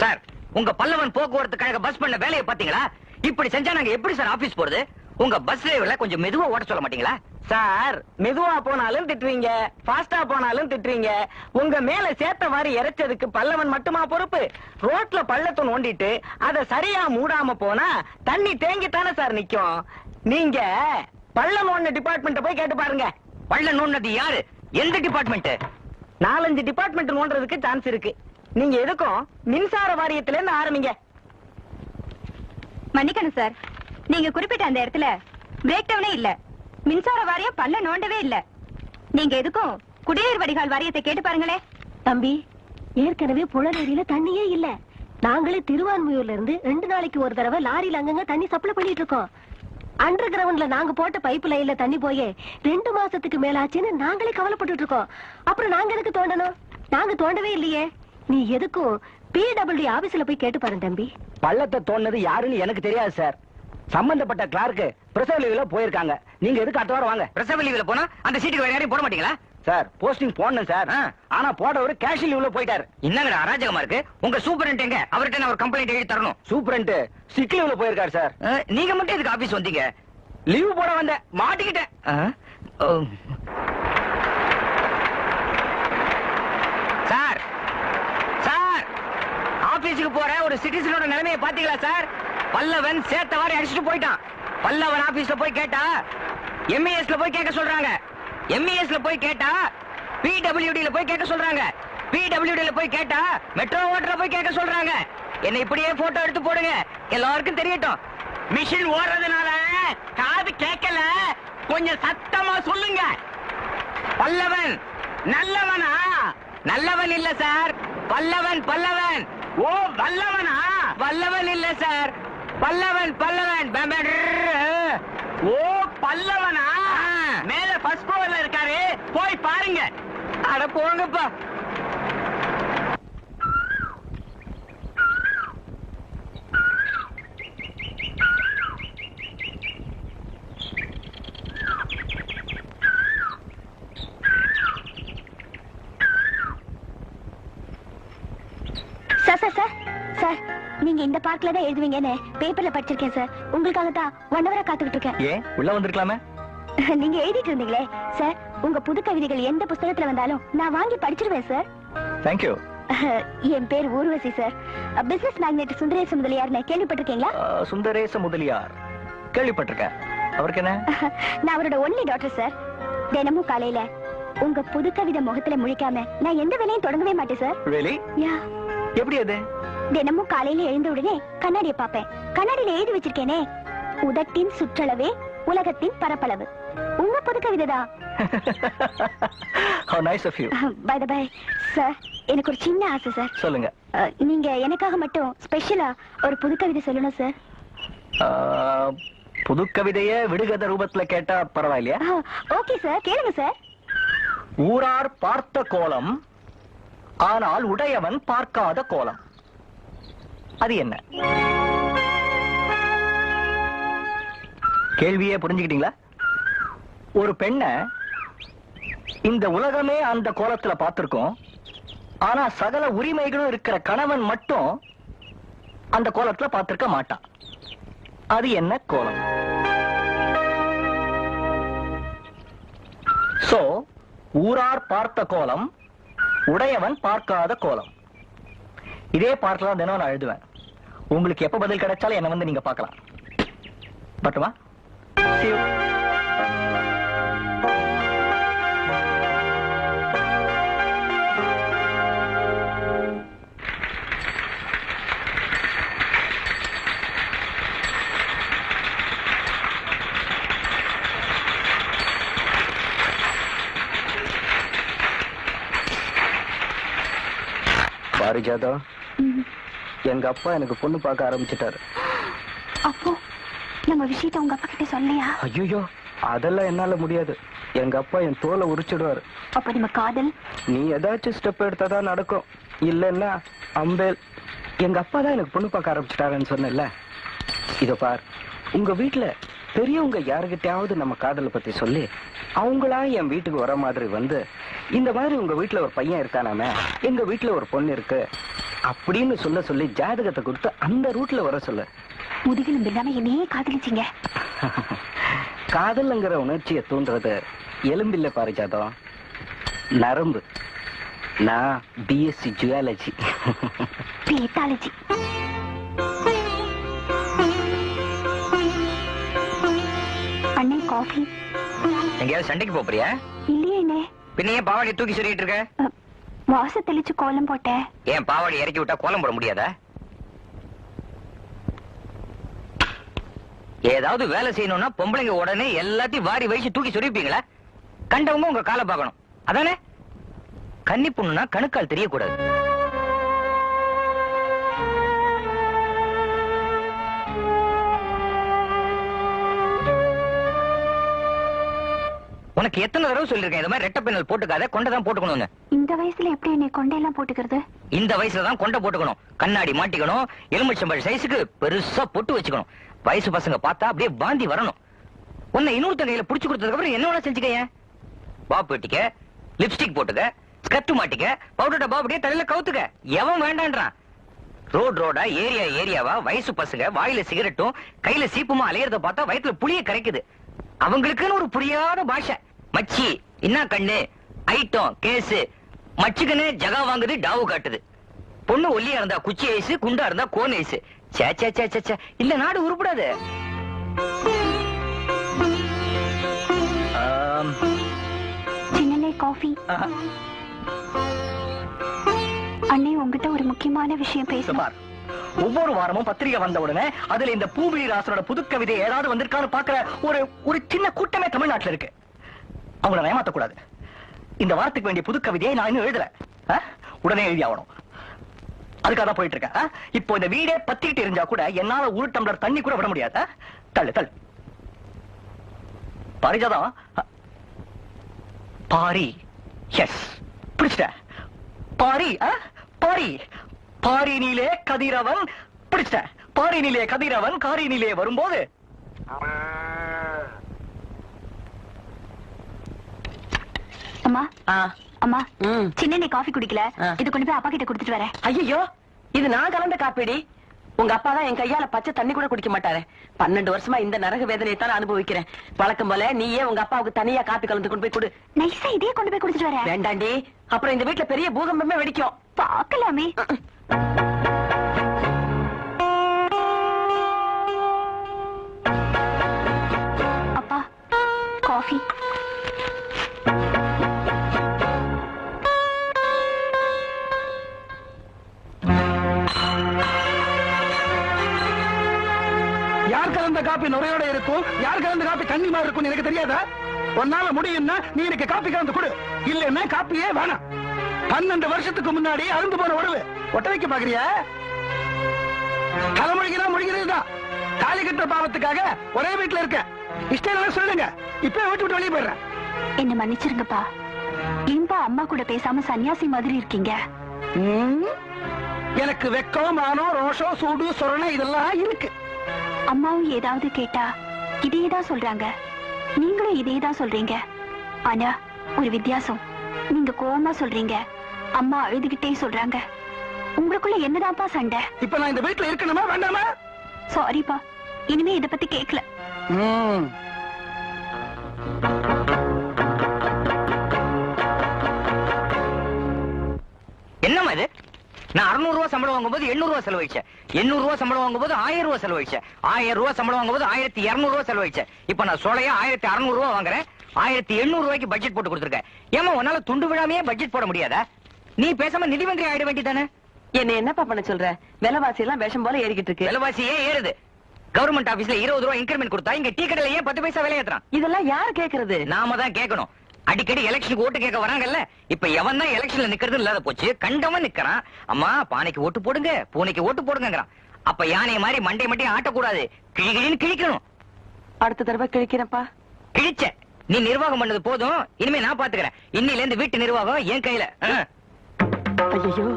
Sir, உங்க பல்லவன் போக்குவரத்து கழக பஸ் பண்ண வேலையை பாத்தீங்களா? இப்படி செஞ்சா நாங்க எப்படி சார் ஆபீஸ் போறது? உங்க பஸ் டிரைவர்ல கொஞ்சம் மெதுவா ஓட்ட சொல்ல மாட்டீங்களா? சார், மெதுவா போனாலும் திட்டுறீங்க, ஃபாஸ்டா போனாலும் திட்டுறீங்க. உங்க மேல சேத்த வாரி இறைச்சதுக்கு பல்லவன் மட்டுமா பொறுப்பு? ரோட்ல பள்ளத்தை நோண்டிட்டு அத சரியா மூடாம போனா தண்ணி தேங்கித்தானே சார் நிக்கும். நீங்க பள்ளம் நோண்ட டிபார்ட்மெண்ட் போய் கேட்டு பாருங்க. பள்ளம் நோண்டது யாரு? எந்த டிபார்ட்மெண்ட்? 4-5 டிபார்ட்மெண்ட் நோண்டறதுக்கு சான்ஸ் இருக்கு. நீங்க எதுக்கும் மின்சார வாரியத்துல இருந்து ஆரம்பிங்க. மன்னிக்கணும் சார், நீங்க குறிப்பிட்ட அந்த இடத்துல பிரேக் டவுனே இல்ல, மின்சார வாரியம் பல்ல நோண்டவே இல்ல. நீங்க எதுக்கும் குடிநீர் வடிகால் வாரியத்தை கேட்டு பாருங்களே. தம்பி, ஏற்கனவே புழநேரியில தண்ணியே இல்ல. நாங்களே திருவான்மையூர்ல இருந்து 2 நாளைக்கு ஒரு தடவை லாரியில அங்கங்க தண்ணி சப்ளை பண்ணிட்டு இருக்கோம். அண்டர் கிரவுண்ட்ல நாங்க போட்ட பைப் லைன்ல தண்ணி போயே 2 மாசத்துக்கு மேல ஆச்சுன்னு நாங்களே கவலைப்பட்டு இருக்கோம். அப்புறம் நாங்க எதுக்கு தோண்டணும்? நாங்க தோண்டவே இல்லையே. நீ எதுக்கும் PWD ஆபீஸ்ல போய் கேட்டு பாருங்க தம்பி. பள்ளத்தை தோண்டது யாருன்னு எனக்கு தெரியாது சார். சம்பந்தப்பட்ட கிளார்க்கு பிரசவ லீவ்ல போயிருக்காங்க. நீங்க எதுக்கு அடுத்த வாரம் வாங்க. பிரசவ லீவ்ல போனா அந்த சீட்டுக்கு வேற யாரையும் போட மாட்டீங்களா? சார், போஸ்டிங் போடணும் சார். ஆனா போடவரு கேஷ் லீவ்ல போயிட்டாரு. என்னங்கடா அராஜகமா இருக்கு? உங்க சூப்பரண்ட் எங்க? அவர்கிட்ட நான் ஒரு கம்ப்ளைண்ட் எழுதி தரணும். சூப்பரண்ட் சிக் லீவ்ல போயிருக்காரு சார். நீங்க மட்டும் எதுக்கு ஆபீஸ் வந்தீங்க? லீவ் போட வந்த மாட்டிக்கிட்டேன். சார், சார், ஆபீஸுக்கு போற ஒரு சிட்டிசனோட நிலைமையை பாத்தீங்களா சார்? பல்லவன் சேத்த வாரி அடிச்சுட்டு போயிட்டான். பல்லவன் ஆபீஸ்ல போய் கேட்டா MESல போய் கேட்க சொல்றாங்க. MESல போய் கேட்டா PWDல போய் கேட்க சொல்றாங்க. PWDல போய் கேட்டா மெட்ரோ ஓட்டர்ல போய் கேட்க சொல்றாங்க. என்ன இப்படியே போட்டோ எடுத்து போடுங்க, எல்லாருக்கும் தெரியட்டும். மிஷின் ஓடுறதுனால காது கேட்கல, கொஞ்சம் சத்தமா சொல்லுங்க. பல்லவன் நல்லவனா? நல்லவன் இல்ல சார், பல்லவன். பல்லவன். ஓ, வல்லவனா? வல்லவன் இல்ல சார், பல்லவன். பல்லவன். ஓ, பல்லவனா? மேல ஃபர்ஸ்ட் ஃப்ளோர்ல இருக்காரு, போய் பாருங்க. அட போங்கப்பா. சார், நீங்க இந்த பார்க்ல தான் எழுதுவீங்கன்னு பேப்பர்ல படிச்சிருக்கேன் சார். உங்களுக்காக தான் 1 ஹவரா காத்துக்கிட்டு இருக்கேன். ஏன் உள்ள வந்திருக்கலாமே? நீங்க எழுதிட்டு இருந்தீங்களே சார், உங்க புது கவிதைகள் எந்த புத்தகத்துல வந்தாலும் நான் வாங்கி படிச்சிருவேன் சார். Thank you. என் பேர் Urvashi sir. Business magnet Sundaresa முதலியார்னு கேள்விப்பட்டிருக்கீங்களா? சுந்தரேச முதலியார் கேள்விப்பட்டிருக்கேன். அவருக்கு என்ன? நான் அவரோட ஒன்லி டாட்டர் சார். தினமும் காலையில உங்க புது கவிதை முகத்துல முழிக்காம நான் எந்த வேலையும் தொடங்கவே மாட்டேன் சார். Really? யா. எப்படி அது? தினமும் காலையில எழுந்த உடனே கண்ணாடியை பாப்பேன். கண்ணாடியில எழுதி வச்சிருக்கேனே, உதட்டின் சுற்றளவே உலகத்தின் பரப்பளவு. உங்க புது கவிதைதான். How nice of you. By the way, sir, எனக்கு ஒரு சின்ன ஆசை சார். சொல்லுங்க. நீங்க எனக்காக மட்டும் ஸ்பெஷலா ஒரு புது கவிதை சொல்லணும் சார். புது கவிதைய விடுகதை ரூபத்துல கேட்டா பரவாயில்லையா? ஓகே சார், கேளுங்க சார். ஊரார் பார்த்த கோலம், ஆனால் உடையவன் பார்க்காத கோலம். அது என்ன? கேள்வியே புரிஞ்சுக்கிட்டீங்களா? ஒரு பெண்ண இந்த உலகமே அந்த கோலத்துல பார்த்திருக்கோம். ஆனா சகல உரிமைகளும் இருக்கிற கணவன் மட்டும் அந்த கோலத்துல பார்த்திருக்க மாட்டான். அது என்ன கோலம்? சோ, ஊரார் பார்த்த கோலம், உடையவன் பார்க்காத கோலம். இதே பாட்டுல தினம் நான் எழுதுவேன். உங்களுக்கு எப்ப பதில் கிடைச்சாலும் என்ன வந்து நீங்க பார்க்கலாம். பட்டுமா? See you. பாரிஜாதா, எங்க அப்பா எனக்கு பொண்ணு பார்க்க ஆரம்பிச்சிட்டாரு. அப்போ நம்ம விஷயத்தை உங்க அப்பா கிட்ட சொல்லையா? ஐயோ, அதெல்லாம் என்னால முடியாது. எங்க அப்பா என் தோலை உரிச்சிடுவாரு. அப்ப நம்ம காதல்? நீ ஏதாச்சும் ஸ்டெப் எடுத்தாதான் நடக்கும், இல்லன்னா அம்பேல். எங்க அப்பா தான் எனக்கு பொண்ணு பார்க்க ஆரம்பிச்சிட்டாருன்னு சொன்னேன்ல. இத பார், உங்க வீட்டுல பெரியவங்க யாருகிட்டயாவது நம்ம காதலை பத்தி சொல்லி அவங்களா என் வீட்டுக்கு வர மாதிரி வந்து, இந்த மாதிரி உங்க வீட்டுல ஒரு பையன் இருக்கானாமே, எங்க வீட்டுல ஒரு பொண்ணு இருக்கு, அப்படின்னு சொல்ல சொல்லி ஜாதகத்தை கொடுத்து அந்த ரூட்ல வர சொல்ல. முதுகிலும் இல்லாம என்னையே காதலிச்சீங்க. காதல்ங்கிற உணர்ச்சியை தூண்டுறது எலும்பில்ல பாரிஜாதம், நரம்பு. நான் பிஎஸ்சி ஜுவாலஜி. பேத்தாலஜி. அண்ணே காஃபி. எங்கேயாவது சண்டைக்கு போறியா? இல்லையே அண்ணே. பின்ன ஏன் பாவாடி தூக்கி சொல்லிட்டு இருக்க? வாச தெளிச்சு கோலம் போட்டேன். ஏன் பாவாடி இறக்கி விட்டா கோலம் போட முடியாதா? ஏதாவது வேலை செய்யணும்னா பொம்பளைங்க உடனே எல்லாத்தையும் வாரி வயசு தூக்கி சொல்லிருப்பீங்களா? கண்டவங்க உங்க காலை பார்க்கணும், அதானே? கன்னி பொண்ணுனா கணுக்கால் தெரியக்கூடாது. உனக்கு எத்தனை தடவை சொல்லிருக்கேன் இந்த மாதிரி ரெட்டை பின்னல் போட்டுக்காத, கொண்டைதான் போட்டுக்கணும்னு. இந்த வயசுல எப்படி என்னை கொண்டையெல்லாம் போட்டுக்கிறது? இந்த வயசுல தான் கொண்டை போட்டுக்கணும், கண்ணாடி மாட்டிக்கணும், எலுமிச்சம்பழ சைஸுக்கு பெருசா பொட்டு வச்சுக்கணும். வயசு பசங்க பார்த்தா அப்படியே பாந்தி வரணும். உன்னை இன்னொருத்த கையில புடிச்சு கொடுத்ததுக்கு அப்புறம் என்ன வேணா செஞ்சுக்க. பாப் வெட்டிக்க, லிப்ஸ்டிக் போட்டுக்க, ஸ்கர்ட் மாட்டிக்க, பவுடர் டப்பா அப்படியே தலையில கவுத்துக்க. எவன் வேண்டான்றான்? ரோடா ஏரியா ஏரியாவா வயசு பசங்க வாயில சிகரெட்டும் கையில சீப்புமா அலையறத பார்த்தா வயித்துல புளிய கரைக்குது. அவங்களுக்குன்னு ஒரு புரியாத பாஷை. மச்சி என்ன கண்ணு, ஐட்டம் கேசு, மச்சுக்கன்னு ஜகா வாங்குது, டாவு காட்டுது. பொண்ணு ஒல்லியா இருந்தா குச்சி ஐசு, குண்டா இருந்தா கோன் ஐசு. சே இல்ல நாடு உருப்படாது. சின்னலே காஃபி. அண்ணே உங்ககிட்ட ஒரு முக்கியமான விஷயம் பேசணும். ஒவ்வொரு வாரமும் பத்திரிகை வந்த உடனே அதுல இந்த பூவிலி ராசனோட புது கவிதை ஏதாவது வந்திருக்கான்னு பாக்குற ஒரு சின்ன கூட்டமே தமிழ்நாட்டுல இருக்கு. அவங்கள ஏமாத்தக்கூடாது. இந்த வாரத்துக்கு வேண்டிய புது கவிதையை நான் இன்னும் எழுதல, உடனே எழுதி ஆகணும். அதுக்காக தான் போயிட்டு இருக்கேன். இப்போ இந்த வீடே பத்திக்கிட்டு இருந்தா கூட என்னால ஒரு டம்ளர் தண்ணி கூட விட முடியாது. தள்ளு பாரிஜாதம். பாரி, எஸ் பிடிச்சிட்ட. பாரி பாரி பாரினிலே கதிரவன், பிடிச்சிட்ட. பாரினிலே கதிரவன் காரினிலே வரும்போது அம்மா அம்மா சின்ன காஃபி குடிக்கல, இது கொண்டு போய் அப்பா கிட்ட கொடுத்துட்டு வரேன். ஐயோ, இது நான் கலந்த காப்பிடி. உங்க அப்பா தான் என் கையால பச்சை தண்ணி கூட குடிக்க மாட்டாரு. 12 வருஷமா இந்த நரக வேதனையை தான் அனுபவிக்கிறேன். வழக்கம் போல நீயே உங்க அப்பாவுக்கு தனியா காப்பி கலந்து கொண்டு போய் கொடு. நைஸா இதே கொண்டு போய் கொடுத்துட்டு வரேன். வேண்டாண்டி, அப்புறம் இந்த வீட்டுல பெரிய பூகம்பமே வெடிக்கும். பாக்கலாமே. அப்பா காஃபி. யார் கலந்த காப்பி நுரையோட இருக்கும், யார் கலந்த காப்பி தண்ணி மாதிரி இருக்கும் எனக்கு தெரியாதா? உன்னால முடியும்னா நீ எனக்கு காப்பி கலந்து கொடு, இல்லன்னா காப்பியே வேணாம். 12 வருஷத்துக்கு முன்னாடி அருந்து போன உடவு ஒட்ட வைக்க பாக்குறியா? தலைமொழிகிறா மொழிகிறதுதான். தாலி கட்டுற பாவத்துக்காக ஒரே வீட்டுல இருக்க. இஷ்டம் சொல்லுங்க, இப்ப வீட்டு விட்டு வெளியே போயிடுறேன். என்ன மன்னிச்சிருங்கப்பா. ஏன்பா அம்மா கூட பேசாம சன்னியாசி மாதிரி இருக்கீங்க? எனக்கு வெக்கம், மானம், ரோஷம், சூடு, சொரணை இதெல்லாம் இருக்கு. அம்மாவும் ஏதாவது கேட்டா இதேதான் சொல்றாங்க, நீங்களும் இதேதான் சொல்றீங்க. ஆனா ஒரு வித்தியாசம், நீங்க கோவமா சொல்றீங்க, அம்மா அழுதுகிட்டே சொல்றாங்க. உங்களுக்குள்ள என்னதான்ப்பா சண்டை? இப்ப நான் இந்த வீட்டுல இருக்கணுமா வேண்டாமா? சாரிப்பா, இனிமே இத பத்தி கேட்கல. என்னமா இது? நான் 600 ரூபாய் சம்பளம் வாங்கும்போது 800 ரூபாய் செலவழிச்சேன். 800 ரூபாய் சம்பளம் வாங்கும்போது 1000 ரூபாய் செலவழிச்சேன். 1000 ரூபாய் சம்பளம் வாங்கும்போது 1200 ரூபாய் செலவழிச்சேன். இப்ப நான் சோலையா 1600 ரூபாய் வாங்குறேன். 1800 ரூபாய்க்கு பட்ஜெட் போட்டு கொடுத்துருக்கேன். ஏமா உன்னால துண்டு விழாமையே பட்ஜெட் போட முடியாதா? நீ பேசாம நிதி மந்திரி ஆயிட வேண்டியதானே? என்ன என்னப்பா பண்ண சொல்ற? விலைவாசி எல்லாம் விஷம் போல ஏறிக்கிட்டு இருக்கு. விலைவாசி ஏன் ஏறுது? கவர்மெண்ட் ஆபீஸ்ல 20 ரூபாய் இன்கிரிமெண்ட் கொடுத்தா இங்க டீ கடையில ஏன் 10 பைசா விலை ஏத்துறான்? இதெல்லாம் யாரு கேக்குறது? நாம தான் கேட்கணும். அடிக்கடி எலெக்ஷனுக்கு ஓட்டு கேட்க வராங்கல்ல, இப்ப எவன் தான் எலெக்ஷன்ல நிக்கிறது இல்லாத போச்சு. கண்டவன் நிக்கிறான். அம்மா பானைக்கு ஓட்டு போடுங்க, பூனைக்கு ஓட்டு போடுங்கிறான். அப்ப யானைய மாதிரி மண்டை மட்டும் ஆட்டக்கூடாது, கிழிகிழின்னு கிழிக்கணும். அடுத்த தடவை கிழிக்கிறப்பா. கிழிச்ச நீ நிர்வாகம் பண்ணது போதும், இனிமே நான் பாத்துக்கிறேன். இன்னில இருந்து வீட்டு நிர்வாகம் என் கையில. ஐயோ,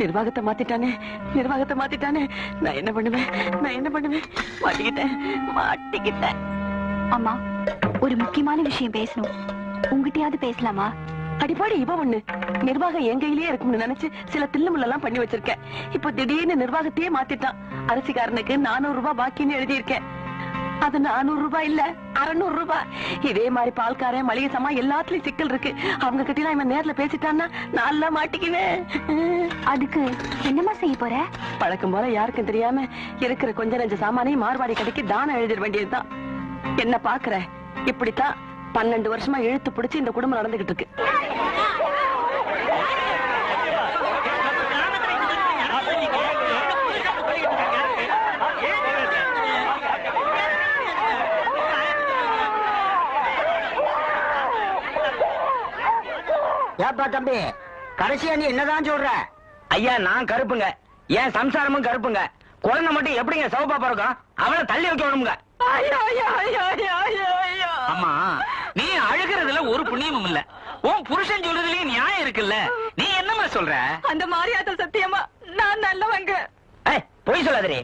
நிர்வாகத்தை மாத்திட்டானே, நிர்வாகத்தை மாத்திட்டானே. நான் என்ன பண்ணுவேன், நான் என்ன பண்ணுவேன்? மாட்டிக்கிட்டேன். அம்மா ஒரு முக்கியமான விஷயம் பேசணும், உங்ககிட்டயாவது பேசலாமா? அடிப்பாடி இவ ஒண்ணு நிர்வாகம் என் கையிலேயே இருக்கும்னு நினைச்சு சில தில்லுமுள்ள எல்லாம் பண்ணி வச்சிருக்கேன். இப்ப திடீர்னு நிர்வாகத்தையே மாத்திட்டான். அரிசிக்காரனுக்கு 400 ரூபாய் பாக்கின்னு எழுதியிருக்கேன். அது 400 ரூபாய் இல்ல 600 ரூபாய். இதே மாதிரி பால்காரன் மளிகை சாமா எல்லாத்துலயும் சிக்கல் இருக்கு. அவங்க கிட்ட இவன் நேர்ல பேசிட்டான்னா நல்லா மாட்டிக்குவேன். அதுக்கு என்னமா செய்ய போற? பழக்கம் போல யாருக்கும் தெரியாம இருக்கிற கொஞ்ச நஞ்ச சாமானையும் மார்வாடி கடைக்கு தானம் எழுதிட வேண்டியதுதான். என்ன பாக்குற? இப்படித்தான் 12 வருஷமா இழுத்து பிடிச்சு இந்த குடும்பம் நடந்துகிட்டு இருக்கு. ஏப்பா தம்பி, கடைசியா நீ என்னதான் சொல்ற? ஐயா நான் கருப்புங்க, என் சம்சாரமும் கருப்புங்க. குழந்தை மட்டும் எப்படிங்க சவப்பா பிறக்கும்? அவளை தள்ளி வைக்க விடுங்க. அம்மா, நீ அழுகிறதுல ஒரு புண்ணியமும் இல்ல. உன் புருஷன் சொல்றதுலயும் நியாயம் இருக்குல்ல. நீ என்னமா சொல்ற? அந்த மாரியாத சத்தியமா நான் நல்லவங்க. பொய் சொல்லாதே.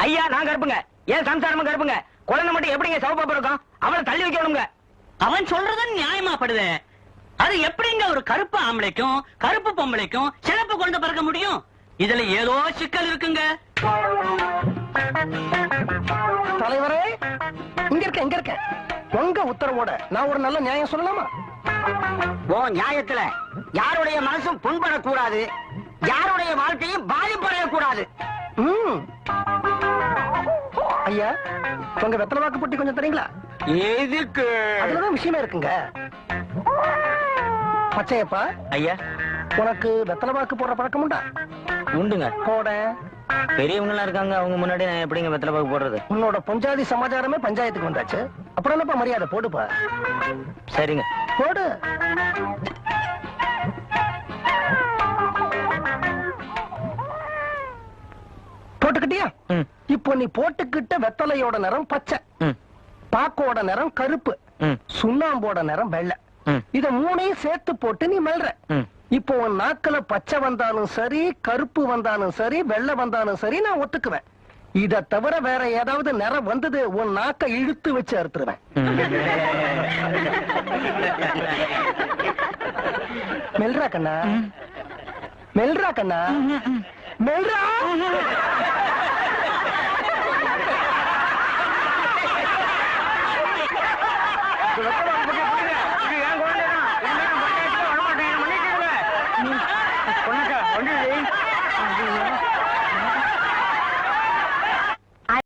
ஐயா நான் கருப்புங்க, என் சம்சாரமும் கருப்புங்க. குழந்தை மட்டும் எப்படிங்க சவப்பா பிறக்கும்? அவளை தள்ளி வைக்க விடுங்க. அவன் சொல்றது நியாயமா படுது. அது எப்படிங்க ஒரு கருப்பு ஆம்பளைக்கும் கருப்பு பொம்பளைக்கும் சிறப்பு கொண்டு பிறக்க முடியும்? இதுல ஏதோ சிக்கல் இருக்குங்க. தலைவரே, இங்க இருக்க உங்க உத்தரவோட நான் ஒரு நல்ல நியாயம் சொல்லலாமா? ஓ நியாயத்துல யாருடைய மனசும் புண்படக்கூடாது, யாருடைய வாழ்க்கையும் பாதிப்படையக்கூடாது. ஐயா, உங்க வெத்தலை வாக்கு பொட்டி கொஞ்சம் தரீங்களா? எதுக்கு? அதுலதான் விஷயமே இருக்குங்க. பச்சையப்பா ஐயா, உனக்கு வெத்தலை வாக்கு போடுற பழக்கம் உண்டா? உண்டுங்க. போட பெரியவங்க இருக்காங்க, அவங்க முன்னாடி நான் எப்படிங்க வெத்தலை பாக்கு போடுறது? உன்னோட பொஞ்சாதி சமாச்சாரமே பஞ்சாயத்துக்கு வந்தாச்சு. அப்புறம் என்னப்பா மரியாதை? போடுப்பா. சரிங்க, போடு. போட்டுக்கிட்டியா? இப்போ நீ போட்டுக்கிட்ட வெத்தலையோட நிறம் பச்சை, பாக்கோட நிறம் கருப்பு, சுண்ணாம்போட நிறம் வெள்ளை. இத மூணையும் சேர்த்து போட்டு நீ மெல்ற. இப்போ உன் நாக்குல பச்சை வந்தாலும் சரி, கருப்பு வந்தாலும் சரி, வெள்ளை வந்தாலும் சரி, நான் ஒத்துக்குவேன். இத தவிர வேற ஏதாவது நிறம் வந்தது, உன் நாக்க இழுத்து வச்சு அறுத்துருவேன். மெல்றா கண்ணா, மெல்றா கண்ணா, மெல்றா. வெத்தலை